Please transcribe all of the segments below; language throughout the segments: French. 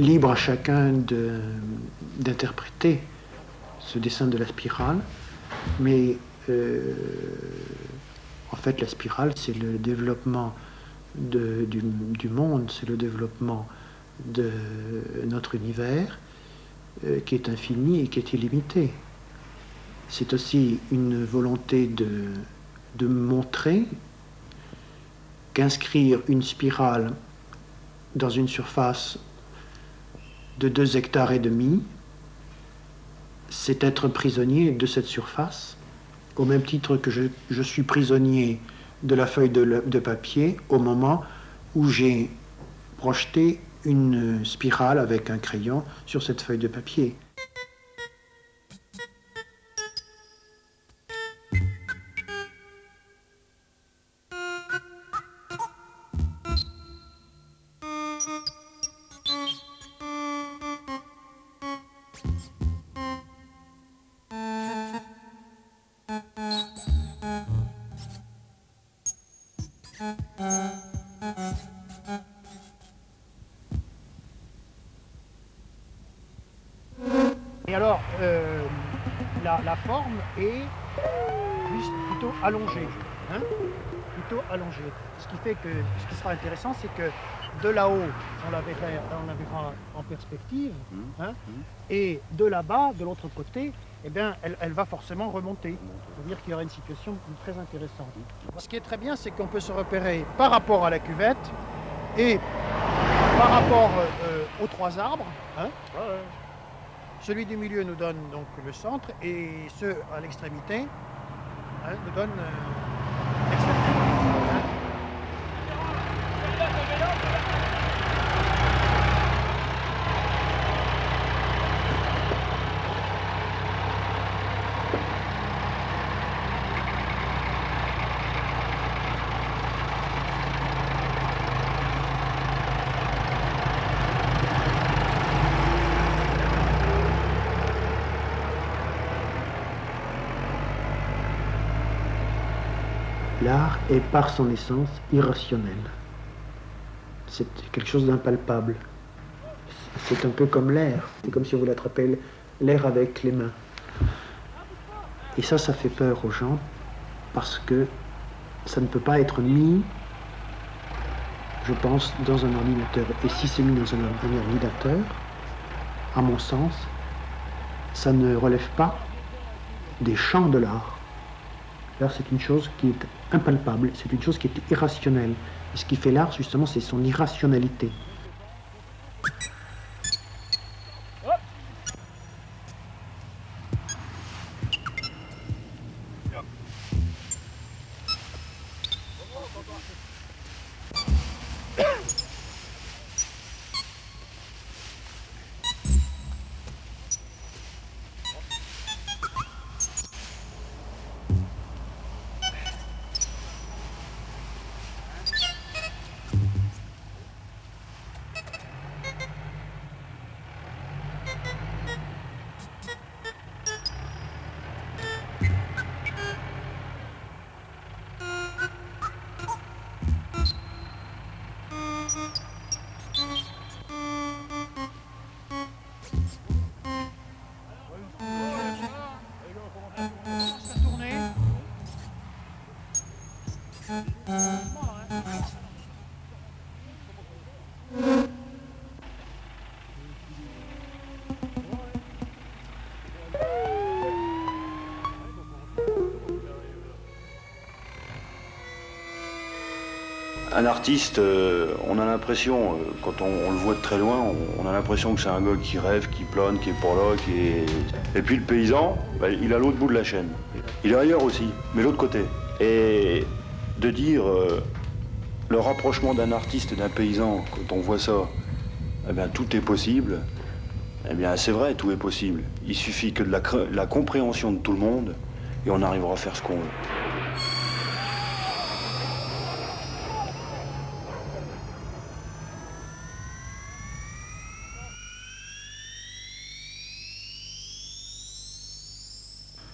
libre à chacun d'interpréter ce dessin de la spirale, mais en fait la spirale c'est le développement du monde, c'est le développement de notre univers qui est infini et qui est illimité. C'est aussi une volonté de montrer qu'inscrire une spirale dans une surface de 2,5 hectares, c'est être prisonnier de cette surface, au même titre que je suis prisonnier de la feuille de papier au moment où j'ai projeté une spirale avec un crayon sur cette feuille de papier. Et alors, la forme est plutôt allongée, hein, plutôt allongée. Ce qui fait que ce qui sera intéressant, c'est que de là-haut, on la verra en perspective, hein, et de là-bas, de l'autre côté, eh bien, elle va forcément remonter. C'est-à-dire qu'il y aura une situation très intéressante. Ce qui est très bien, c'est qu'on peut se repérer par rapport à la cuvette et par rapport aux 3 arbres. Hein. Celui du milieu nous donne donc le centre et ceux à l'extrémité nous donnent l'extrémité. L'art est par son essence irrationnel. C'est quelque chose d'impalpable. C'est un peu comme l'air. C'est comme si on voulait attraper l'air avec les mains. Et ça fait peur aux gens parce que ça ne peut pas être mis, je pense, dans un ordinateur. Et si c'est mis dans un ordinateur, à mon sens, ça ne relève pas des champs de l'art. L'art, c'est une chose qui est impalpable, c'est une chose qui est irrationnelle. Et ce qui fait l'art, justement, c'est son irrationalité. Un artiste, on a l'impression, quand on le voit de très loin, on a l'impression que c'est un gars qui rêve, qui plane, qui est pas là, qui est... Et puis le paysan, il a l'autre bout de la chaîne. Il est ailleurs aussi, mais l'autre côté. Et de dire le rapprochement d'un artiste et d'un paysan, quand on voit ça, eh bien tout est possible. Eh bien c'est vrai, tout est possible. Il suffit que de la compréhension de tout le monde et on arrivera à faire ce qu'on veut.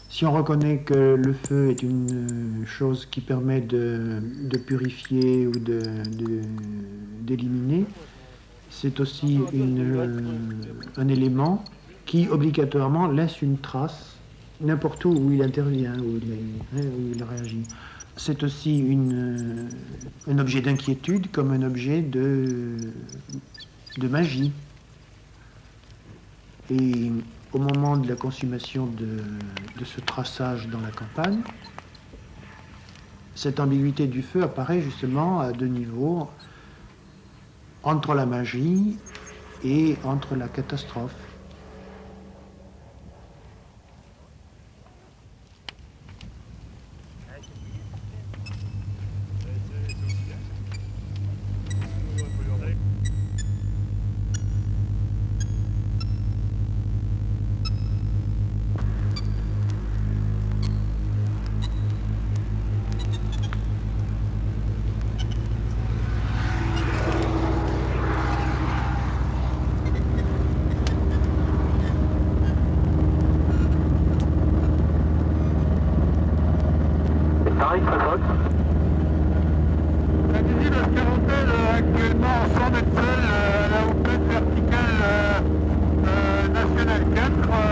Si on reconnaît que le feu est une chose qui permet de purifier ou d'éliminer, c'est aussi un élément qui obligatoirement laisse une trace n'importe où il intervient, où il réagit. C'est aussi un objet d'inquiétude comme un objet de magie. Et au moment de la consommation de ce traçage dans la campagne, cette ambiguïté du feu apparaît justement à deux niveaux, entre la magie et entre la catastrophe. Paris, très proche. La visite de Carentel actuellement en 100 mètres seul à la hauteur verticale nationale 4.